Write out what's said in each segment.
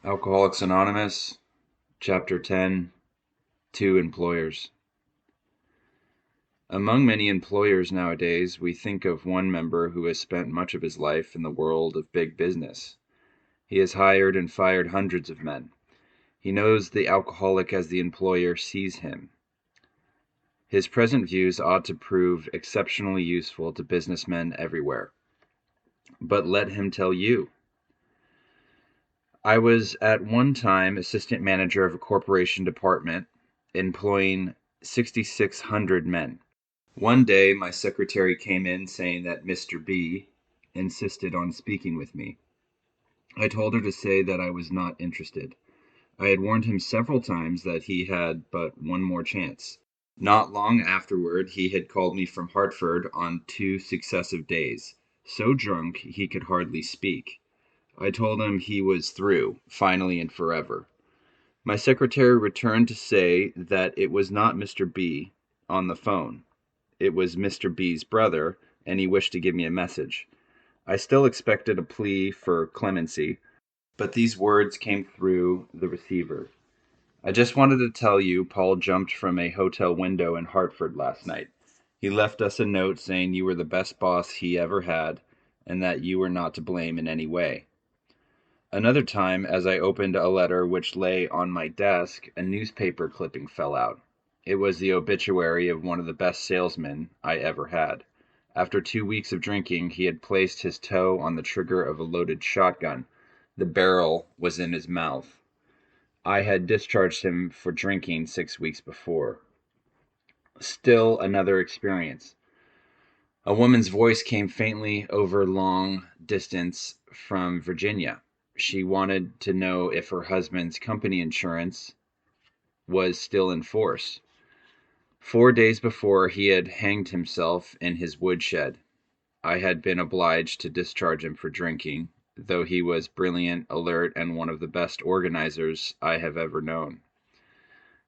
Alcoholics Anonymous, Chapter 10, Two Employers. Among many employers nowadays, we think of one member who has spent much of his life in the world of big business. He has hired and fired hundreds of men. He knows the alcoholic as the employer sees him. His present views ought to prove exceptionally useful to businessmen everywhere. But let him tell you. I was at one time assistant manager of a corporation department employing 6,600 men. One day my secretary came in saying that Mr. B insisted on speaking with me. I told her to say that I was not interested. I had warned him several times that he had but one more chance. Not long afterward he had called me from Hartford on 2 successive days, so drunk he could hardly speak. I told him he was through, finally and forever. My secretary returned to say that it was not Mr. B on the phone. It was Mr. B.'s brother, and he wished to give me a message. I still expected a plea for clemency, but these words came through the receiver. I just wanted to tell you Paul jumped from a hotel window in Hartford last night. He left us a note saying you were the best boss he ever had, and that you were not to blame in any way. Another time, as I opened a letter which lay on my desk, a newspaper clipping fell out. It was the obituary of one of the best salesmen I ever had. After 2 weeks of drinking, he had placed his toe on the trigger of a loaded shotgun. The barrel was in his mouth. I had discharged him for drinking 6 weeks before. Still another experience. A woman's voice came faintly over long distance from Virginia. She wanted to know if her husband's company insurance was still in force. 4 days before, he had hanged himself in his woodshed. I had been obliged to discharge him for drinking, though he was brilliant, alert, and one of the best organizers I have ever known.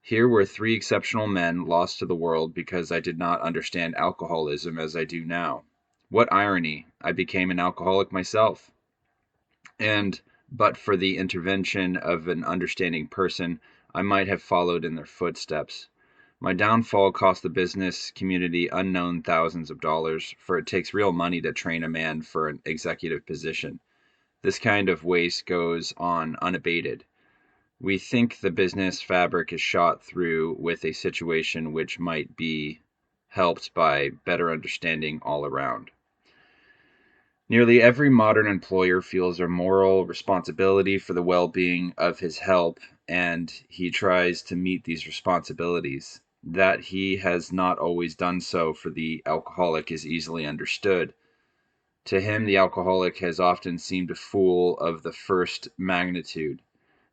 Here were 3 exceptional men lost to the world because I did not understand alcoholism as I do now. What irony! I became an alcoholic myself. And but for the intervention of an understanding person, I might have followed in their footsteps. My downfall cost the business community unknown thousands of dollars, for it takes real money to train a man for an executive position. This kind of waste goes on unabated. We think the business fabric is shot through with a situation which might be helped by better understanding all around. Nearly every modern employer feels a moral responsibility for the well-being of his help, and he tries to meet these responsibilities. That he has not always done so for the alcoholic is easily understood. To him, the alcoholic has often seemed a fool of the first magnitude.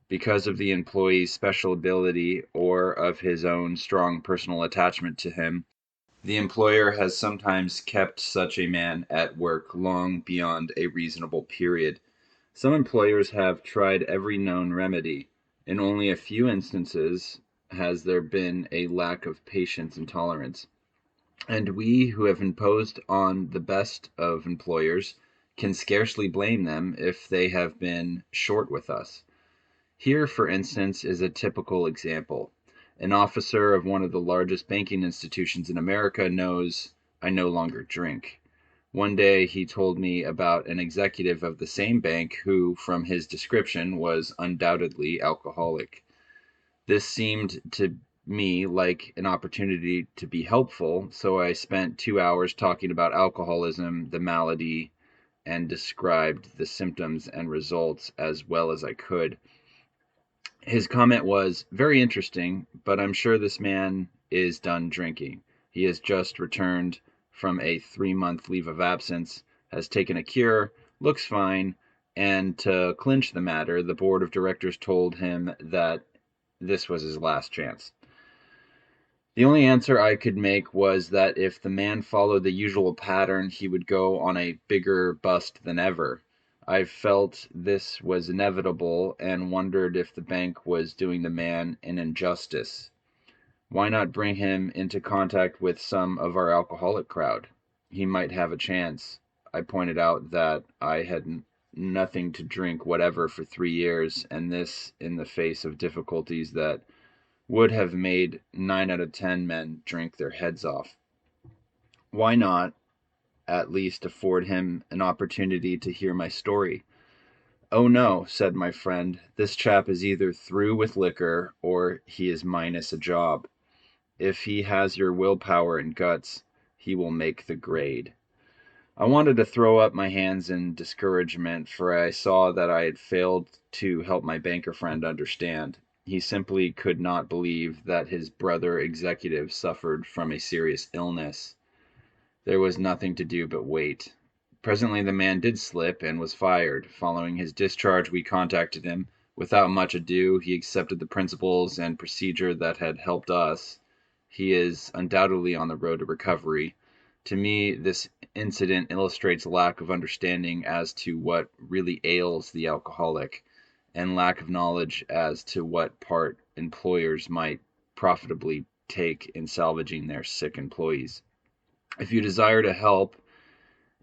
Because of the employee's special ability or of his own strong personal attachment to him, the employer has sometimes kept such a man at work long beyond a reasonable period. Some employers have tried every known remedy. In only a few instances has there been a lack of patience and tolerance. And we who have imposed on the best of employers can scarcely blame them if they have been short with us. Here, for instance, is a typical example. An officer of one of the largest banking institutions in America knows I no longer drink. One day he told me about an executive of the same bank who, from his description, was undoubtedly alcoholic. This seemed to me like an opportunity to be helpful, so I spent 2 hours talking about alcoholism, the malady, and described the symptoms and results as well as I could. His comment was, "Very interesting, but I'm sure this man is done drinking. He has just returned from a 3-month leave of absence, has taken a cure, looks fine, and to clinch the matter, the board of directors told him that this was his last chance." The only answer I could make was that if the man followed the usual pattern, he would go on a bigger bust than ever. I felt this was inevitable and wondered if the bank was doing the man an injustice. Why not bring him into contact with some of our alcoholic crowd? He might have a chance. I pointed out that I had nothing to drink whatever for 3 years, and this in the face of difficulties that would have made 9 out of 10 men drink their heads off. Why not at least afford him an opportunity to hear my story? "Oh no," said my friend, "this chap is either through with liquor or he is minus a job. If he has your willpower and guts, he will make the grade." I wanted to throw up my hands in discouragement, for I saw that I had failed to help my banker friend understand. He simply could not believe that his brother executive suffered from a serious illness. There was nothing to do but wait. Presently the man did slip and was fired. Following his discharge, we contacted him. Without much ado, he accepted the principles and procedure that had helped us. He is undoubtedly on the road to recovery. To me, this incident illustrates lack of understanding as to what really ails the alcoholic, and lack of knowledge as to what part employers might profitably take in salvaging their sick employees. If you desire to help,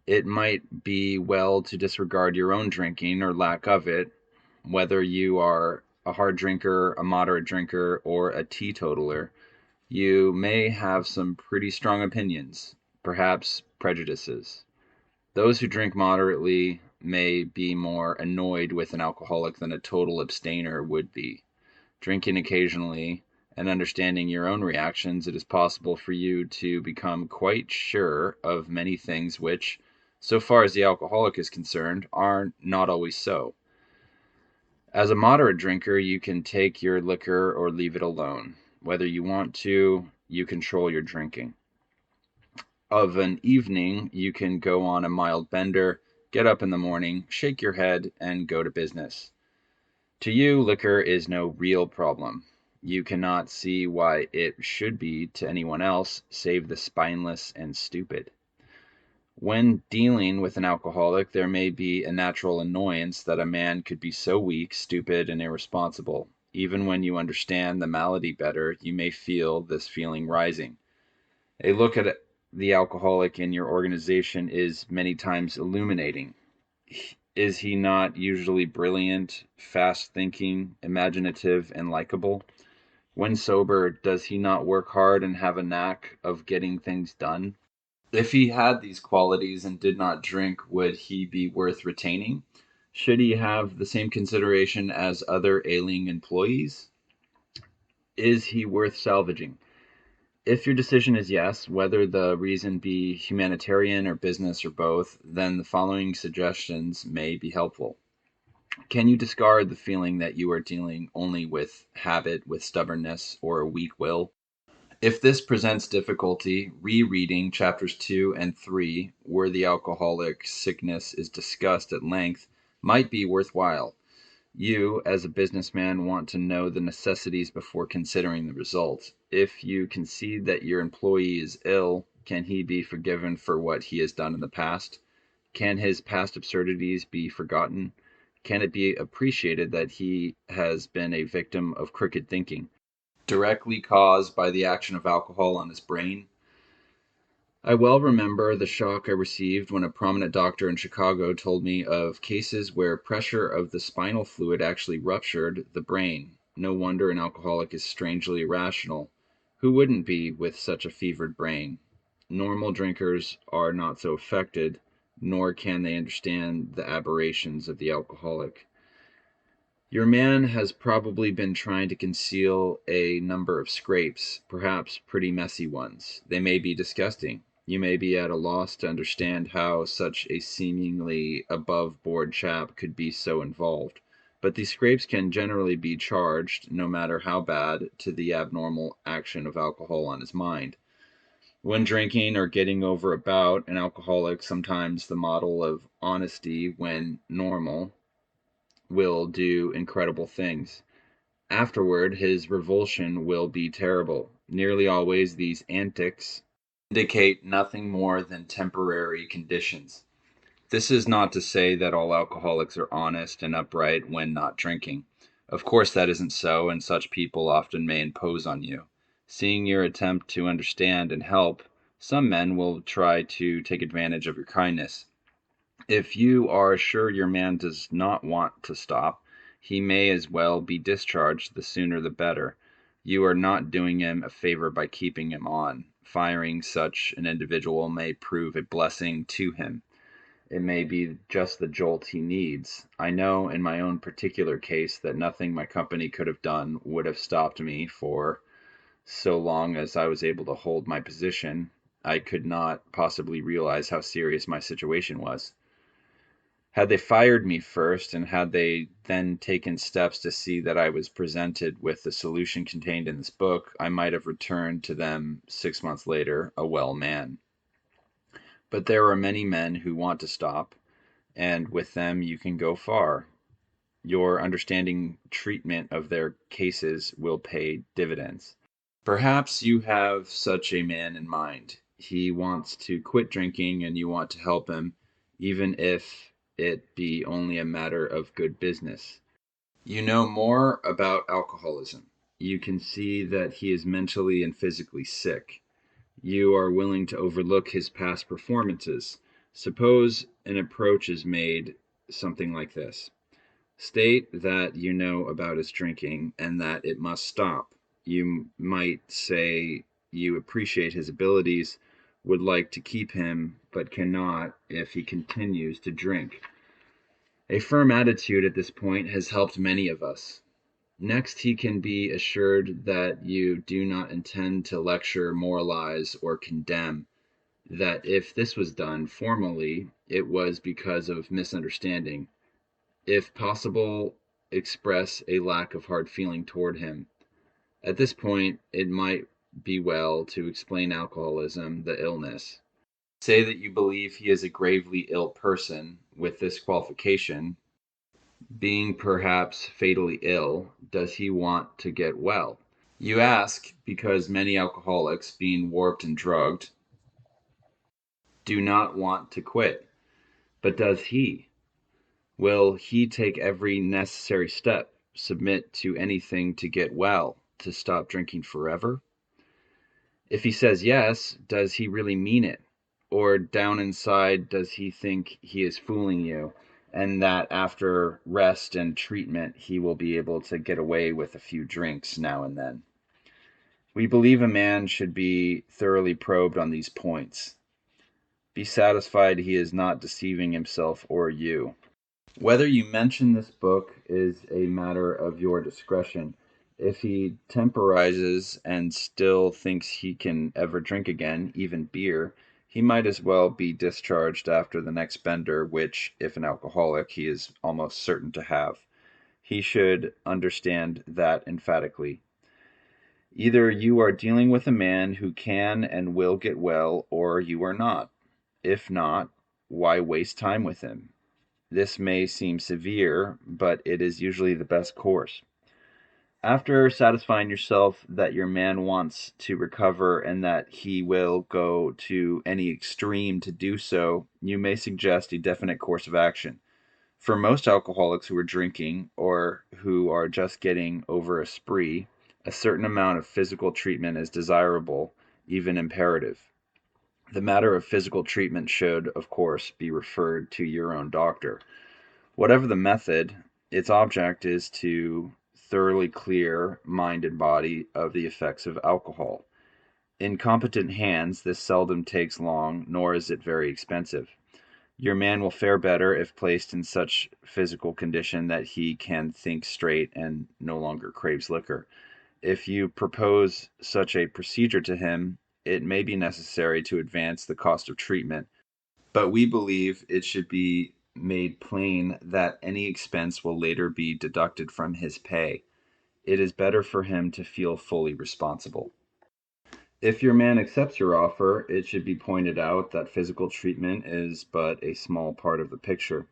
it might be well to disregard your own drinking or lack of it, whether you are a hard drinker, a moderate drinker, or a teetotaler. You may have some pretty strong opinions, perhaps prejudices. Those who drink moderately may be more annoyed with an alcoholic than a total abstainer would be. Drinking occasionally and understanding your own reactions, it is possible for you to become quite sure of many things which, so far as the alcoholic is concerned, are not always so. As a moderate drinker, you can take your liquor or leave it alone. Whether you want to, you control your drinking. Of an evening, you can go on a mild bender, get up in the morning, shake your head, and go to business. To you, liquor is no real problem. You cannot see why it should be to anyone else save the spineless and stupid. When dealing with an alcoholic, there may be a natural annoyance that a man could be so weak, stupid, and irresponsible. Even when you understand the malady better, you may feel this feeling rising. A look at the alcoholic in your organization is many times illuminating. Is he not usually brilliant, fast-thinking, imaginative, and likable? When sober, does he not work hard and have a knack of getting things done? If he had these qualities and did not drink, would he be worth retaining? Should he have the same consideration as other ailing employees? Is he worth salvaging? If your decision is yes, whether the reason be humanitarian or business or both, then the following suggestions may be helpful. Can you discard the feeling that you are dealing only with habit, with stubbornness, or a weak will? If this presents difficulty, rereading chapters 2 and 3, where the alcoholic sickness is discussed at length, might be worthwhile. You, as a businessman, want to know the necessities before considering the result. If you concede that your employee is ill, can he be forgiven for what he has done in the past? Can his past absurdities be forgotten? Can it be appreciated that he has been a victim of crooked thinking, directly caused by the action of alcohol on his brain? I well remember the shock I received when a prominent doctor in Chicago told me of cases where pressure of the spinal fluid actually ruptured the brain. No wonder an alcoholic is strangely irrational. Who wouldn't be with such a fevered brain? Normal drinkers are not so affected, nor can they understand the aberrations of the alcoholic. Your man has probably been trying to conceal a number of scrapes, perhaps pretty messy ones. They may be disgusting. You may be at a loss to understand how such a seemingly above-board chap could be so involved. But these scrapes can generally be charged, no matter how bad, to the abnormal action of alcohol on his mind. When drinking or getting over a bout, an alcoholic, sometimes the model of honesty when normal, will do incredible things. Afterward, his revulsion will be terrible. Nearly always these antics indicate nothing more than temporary conditions. This is not to say that all alcoholics are honest and upright when not drinking. Of course that isn't so, and such people often may impose on you. Seeing your attempt to understand and help, some men will try to take advantage of your kindness. If you are sure your man does not want to stop, he may as well be discharged, the sooner the better. You are not doing him a favor by keeping him on. Firing such an individual may prove a blessing to him. It may be just the jolt he needs. I know in my own particular case that nothing my company could have done would have stopped me, for so long as I was able to hold my position, I could not possibly realize how serious my situation was. Had they fired me first, and had they then taken steps to see that I was presented with the solution contained in this book, I might have returned to them 6 months later, a well man. But there are many men who want to stop, and with them you can go far. Your understanding treatment of their cases will pay dividends. Perhaps you have such a man in mind. He wants to quit drinking and you want to help him, even if it be only a matter of good business. You know more about alcoholism. You can see that he is mentally and physically sick. You are willing to overlook his past performances. Suppose an approach is made something like this. State that you know about his drinking and that it must stop. You might say you appreciate his abilities, would like to keep him, but cannot if he continues to drink. A firm attitude at this point has helped many of us. Next, he can be assured that you do not intend to lecture, moralize, or condemn, that if this was done formally, it was because of misunderstanding. If possible, express a lack of hard feeling toward him. At this point, it might be well to explain alcoholism, the illness. Say that you believe he is a gravely ill person, with this qualification: being perhaps fatally ill, does he want to get well? You ask because many alcoholics, being warped and drugged, do not want to quit. But does he? Will he take every necessary step, submit to anything to get well, to stop drinking forever? If he says yes, does he really mean it? Or down inside, does he think he is fooling you, and that after rest and treatment, he will be able to get away with a few drinks now and then? We believe a man should be thoroughly probed on these points. Be satisfied he is not deceiving himself or you. Whether you mention this book is a matter of your discretion. If he temporizes and still thinks he can ever drink again, even beer, he might as well be discharged after the next bender, which, if an alcoholic, he is almost certain to have. He should understand that emphatically. Either you are dealing with a man who can and will get well, or you are not. If not, why waste time with him? This may seem severe, but it is usually the best course. After satisfying yourself that your man wants to recover and that he will go to any extreme to do so, you may suggest a definite course of action. For most alcoholics who are drinking or who are just getting over a spree, a certain amount of physical treatment is desirable, even imperative. The matter of physical treatment should, of course, be referred to your own doctor. Whatever the method, its object is to thoroughly clear mind and body of the effects of alcohol. In competent hands, this seldom takes long, nor is it very expensive. Your man will fare better if placed in such physical condition that he can think straight and no longer craves liquor. If you propose such a procedure to him, it may be necessary to advance the cost of treatment, but we believe it should be made plain that any expense will later be deducted from his pay. It is better for him to feel fully responsible. If your man accepts your offer, it should be pointed out that physical treatment is but a small part of the picture.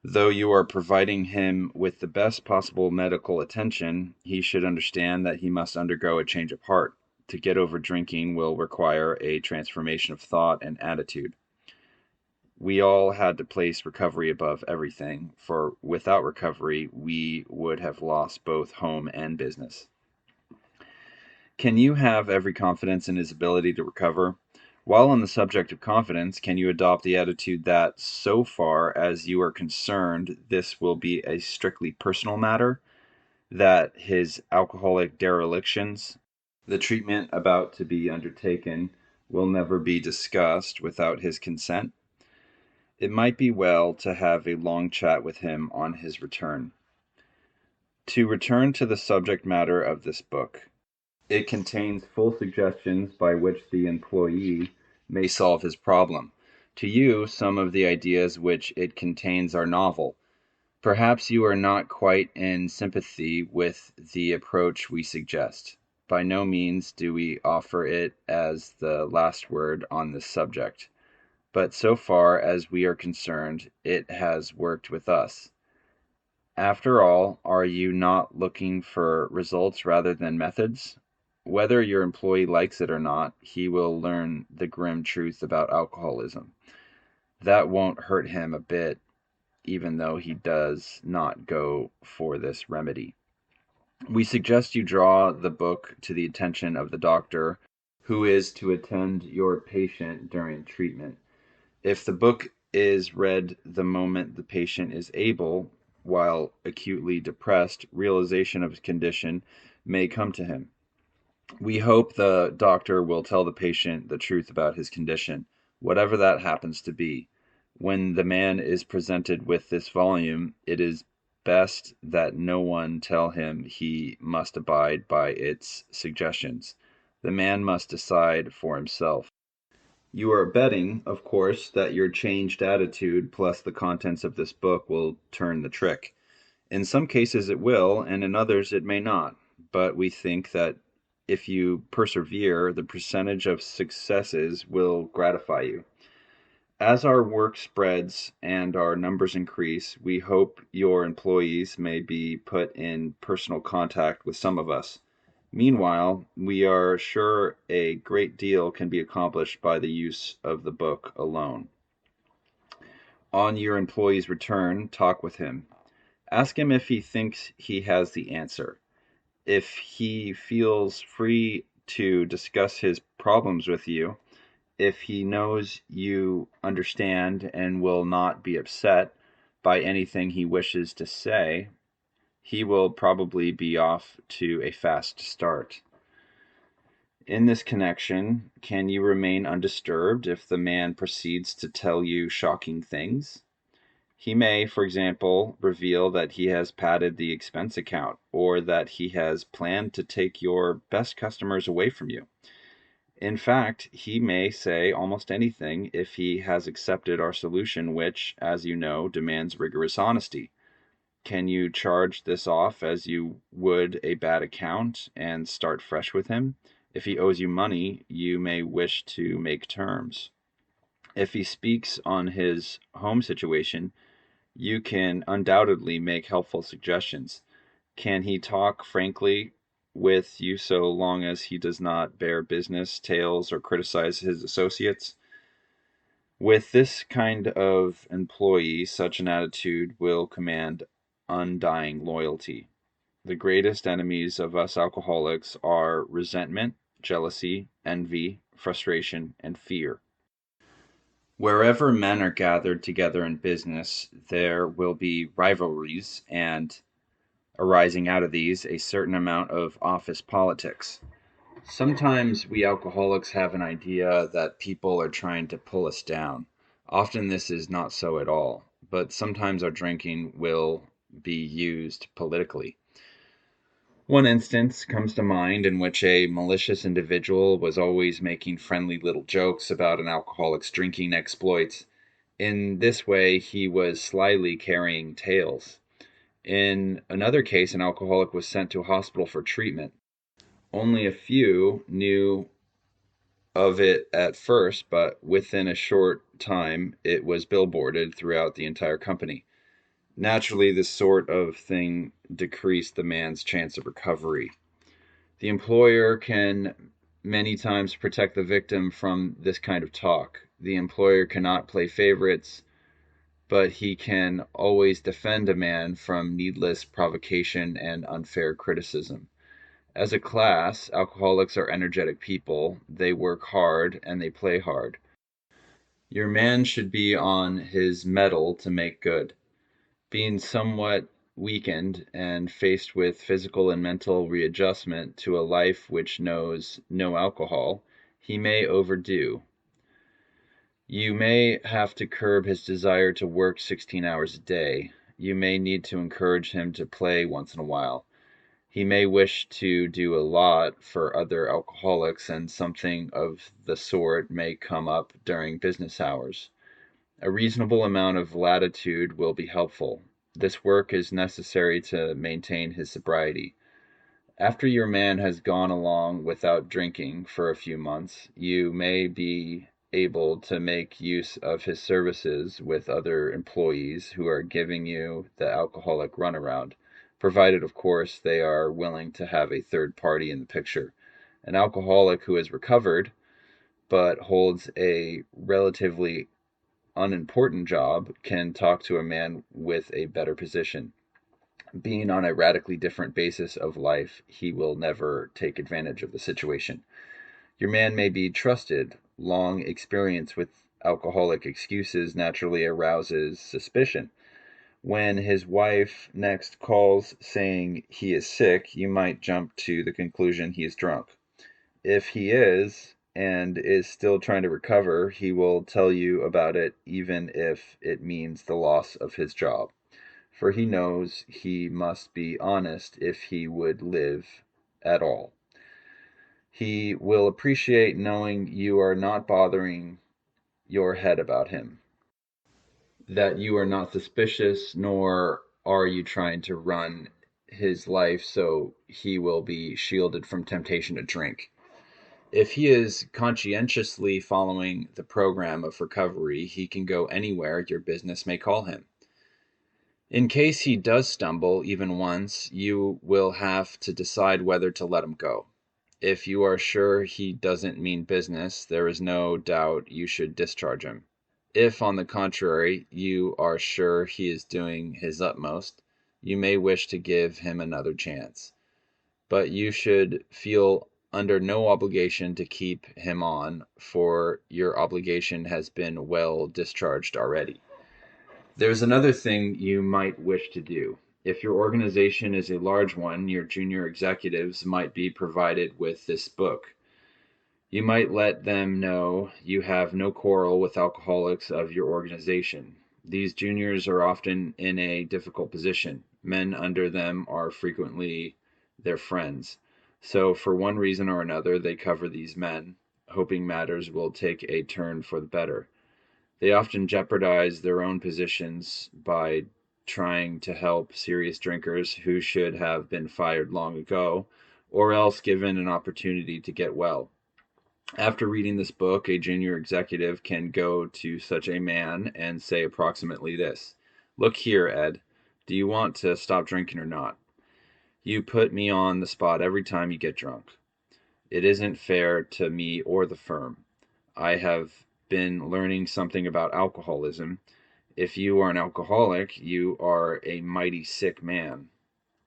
Though you are providing him with the best possible medical attention, he should understand that he must undergo a change of heart. To get over drinking will require a transformation of thought and attitude. We all had to place recovery above everything, for without recovery, we would have lost both home and business. Can you have every confidence in his ability to recover? While on the subject of confidence, can you adopt the attitude that, so far as you are concerned, this will be a strictly personal matter, that his alcoholic derelictions, the treatment about to be undertaken, will never be discussed without his consent? It might be well to have a long chat with him on his return. To return to the subject matter of this book, it contains full suggestions by which the employee may solve his problem. To you, some of the ideas which it contains are novel. Perhaps you are not quite in sympathy with the approach we suggest. By no means do we offer it as the last word on this subject, but so far as we are concerned, it has worked with us. After all, are you not looking for results rather than methods? Whether your employee likes it or not, he will learn the grim truth about alcoholism. That won't hurt him a bit, even though he does not go for this remedy. We suggest you draw the book to the attention of the doctor who is to attend your patient during treatment. If the book is read the moment the patient is able, while acutely depressed, realization of his condition may come to him. We hope the doctor will tell the patient the truth about his condition, whatever that happens to be. When the man is presented with this volume, it is best that no one tell him he must abide by its suggestions. The man must decide for himself. You are betting, of course, that your changed attitude plus the contents of this book will turn the trick. In some cases it will, and in others it may not. But we think that if you persevere, the percentage of successes will gratify you. As our work spreads and our numbers increase, we hope your employees may be put in personal contact with some of us. Meanwhile, we are sure a great deal can be accomplished by the use of the book alone. On your employee's return, talk with him. Ask him if he thinks he has the answer. If he feels free to discuss his problems with you, if he knows you understand and will not be upset by anything he wishes to say, he will probably be off to a fast start. In this connection, can you remain undisturbed if the man proceeds to tell you shocking things? He may, for example, reveal that he has padded the expense account, or that he has planned to take your best customers away from you. In fact, he may say almost anything if he has accepted our solution, which, as you know, demands rigorous honesty. Can you charge this off as you would a bad account and start fresh with him? If he owes you money, you may wish to make terms. If he speaks on his home situation, you can undoubtedly make helpful suggestions. Can he talk frankly with you so long as he does not bear business tales or criticize his associates? With this kind of employee, such an attitude will command undying loyalty. The greatest enemies of us alcoholics are resentment, jealousy, envy, frustration, and fear. Wherever men are gathered together in business, there will be rivalries, and arising out of these, a certain amount of office politics. Sometimes we alcoholics have an idea that people are trying to pull us down. Often this is not so at all, but sometimes our drinking will be used politically. One instance comes to mind in which a malicious individual was always making friendly little jokes about an alcoholic's drinking exploits. In this way, he was slyly carrying tales. In another case, an alcoholic was sent to a hospital for treatment. Only a few knew of it at first, but within a short time it was billboarded throughout the entire company. Naturally, this sort of thing decreased the man's chance of recovery. The employer can many times protect the victim from this kind of talk. The employer cannot play favorites, but he can always defend a man from needless provocation and unfair criticism. As a class, alcoholics are energetic people. They work hard and they play hard. Your man should be on his mettle to make good. Being somewhat weakened and faced with physical and mental readjustment to a life which knows no alcohol, he may overdo. You may have to curb his desire to work 16 hours a day. You may need to encourage him to play once in a while. He may wish to do a lot for other alcoholics, and something of the sort may come up during business hours. A reasonable amount of latitude will be helpful. This work is necessary to maintain his sobriety. After your man has gone along without drinking for a few months, you may be able to make use of his services with other employees who are giving you the alcoholic runaround, provided, of course, they are willing to have a third party in the picture. An alcoholic who has recovered but holds a relatively unimportant job can talk to a man with a better position. Being on a radically different basis of life, he will never take advantage of the situation. Your man may be trusted. Long experience with alcoholic excuses naturally arouses suspicion. When his wife next calls saying he is sick, you might jump to the conclusion he is drunk. If he is, and is still trying to recover, he will tell you about it even if it means the loss of his job. For he knows he must be honest if he would live at all. He will appreciate knowing you are not bothering your head about him, that you are not suspicious, nor are you trying to run his life so he will be shielded from temptation to drink. If he is conscientiously following the program of recovery, he can go anywhere your business may call him. In case he does stumble even once, you will have to decide whether to let him go. If you are sure he doesn't mean business, there is no doubt you should discharge him. If, on the contrary, you are sure he is doing his utmost, you may wish to give him another chance. But you should feel under no obligation to keep him on, for your obligation has been well discharged already. There's another thing you might wish to do. If your organization is a large one, your junior executives might be provided with this book. You might let them know you have no quarrel with alcoholics of your organization. These juniors are often in a difficult position. Men under them are frequently their friends. So, for one reason or another, they cover these men, hoping matters will take a turn for the better. They often jeopardize their own positions by trying to help serious drinkers who should have been fired long ago, or else given an opportunity to get well. After reading this book, a junior executive can go to such a man and say approximately this: "Look here, Ed, do you want to stop drinking or not? You put me on the spot every time you get drunk. It isn't fair to me or the firm. I have been learning something about alcoholism. If you are an alcoholic, you are a mighty sick man.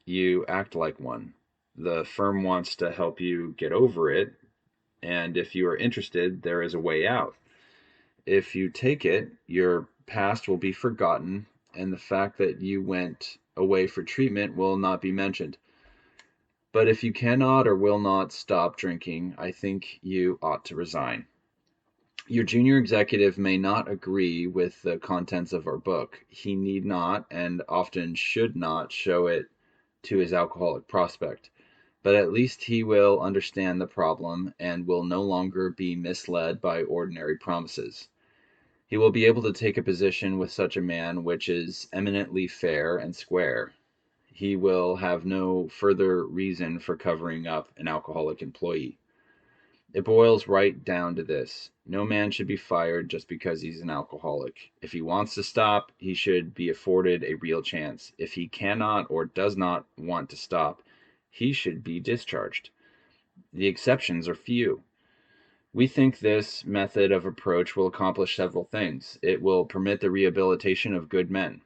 You act like one. The firm wants to help you get over it, and if you are interested, there is a way out. If you take it, your past will be forgotten, and the fact that you went away for treatment will not be mentioned. But if you cannot or will not stop drinking, I think you ought to resign." Your junior executive may not agree with the contents of our book. He need not, and often should not, show it to his alcoholic prospect. But at least he will understand the problem and will no longer be misled by ordinary promises. He will be able to take a position with such a man which is eminently fair and square. He will have no further reason for covering up an alcoholic employee. It boils right down to this: no man should be fired just because he's an alcoholic. If he wants to stop, he should be afforded a real chance. If he cannot or does not want to stop, he should be discharged. The exceptions are few. We think this method of approach will accomplish several things. It will permit the rehabilitation of good men.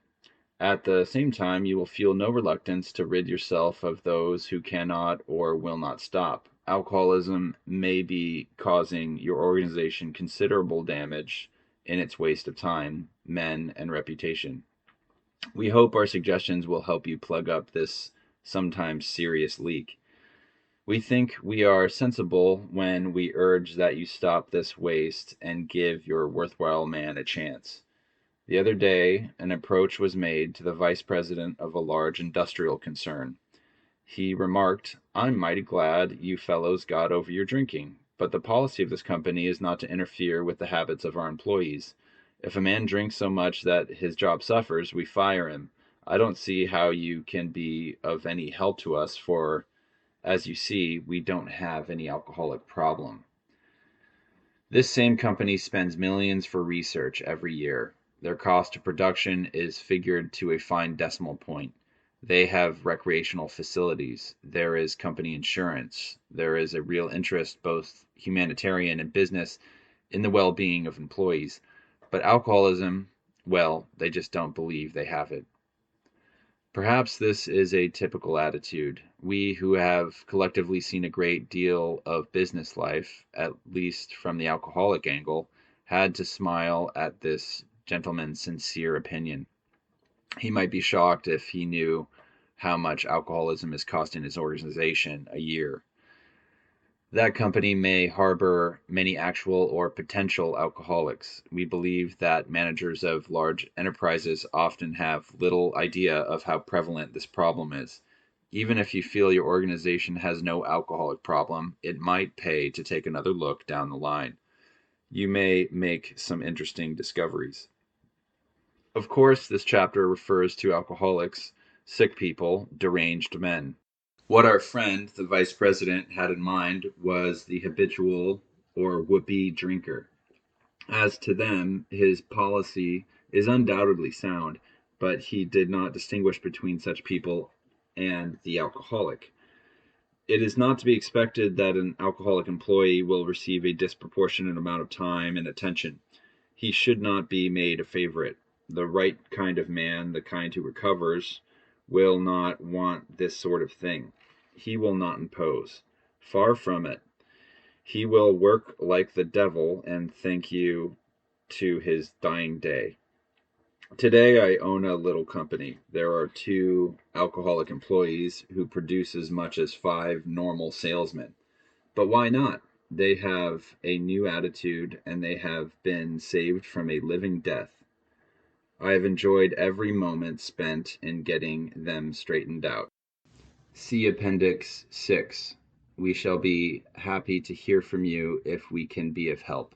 At the same time, you will feel no reluctance to rid yourself of those who cannot or will not stop. Alcoholism may be causing your organization considerable damage in its waste of time, men, and reputation. We hope our suggestions will help you plug up this sometimes serious leak. We think we are sensible when we urge that you stop this waste and give your worthwhile man a chance. The other day, an approach was made to the vice president of a large industrial concern. He remarked, "I'm mighty glad you fellows got over your drinking, but the policy of this company is not to interfere with the habits of our employees. If a man drinks so much that his job suffers, we fire him. I don't see how you can be of any help to us, for, as you see, we don't have any alcoholic problem." This same company spends millions for research every year. Their cost of production is figured to a fine decimal point. They have recreational facilities. There is company insurance. There is a real interest, both humanitarian and business, in the well being of employees. But alcoholism, well, they just don't believe they have it. Perhaps this is a typical attitude. We who have collectively seen a great deal of business life, at least from the alcoholic angle, had to smile at this gentleman's sincere opinion. He might be shocked if he knew how much alcoholism is costing his organization a year. That company may harbor many actual or potential alcoholics. We believe that managers of large enterprises often have little idea of how prevalent this problem is. Even if you feel your organization has no alcoholic problem, it might pay to take another look down the line. You may make some interesting discoveries. Of course, this chapter refers to alcoholics, sick people, deranged men. What our friend, the vice president, had in mind was the habitual or would-be drinker. As to them, his policy is undoubtedly sound, but he did not distinguish between such people and the alcoholic. It is not to be expected that an alcoholic employee will receive a disproportionate amount of time and attention. He should not be made a favorite. The right kind of man, the kind who recovers, will not want this sort of thing. He will not impose. Far from it. He will work like the devil and thank you to his dying day. Today I own a little company. There are 2 alcoholic employees who produce as much as 5 normal salesmen. But why not? They have a new attitude and they have been saved from a living death. I have enjoyed every moment spent in getting them straightened out. See Appendix 6. We shall be happy to hear from you if we can be of help.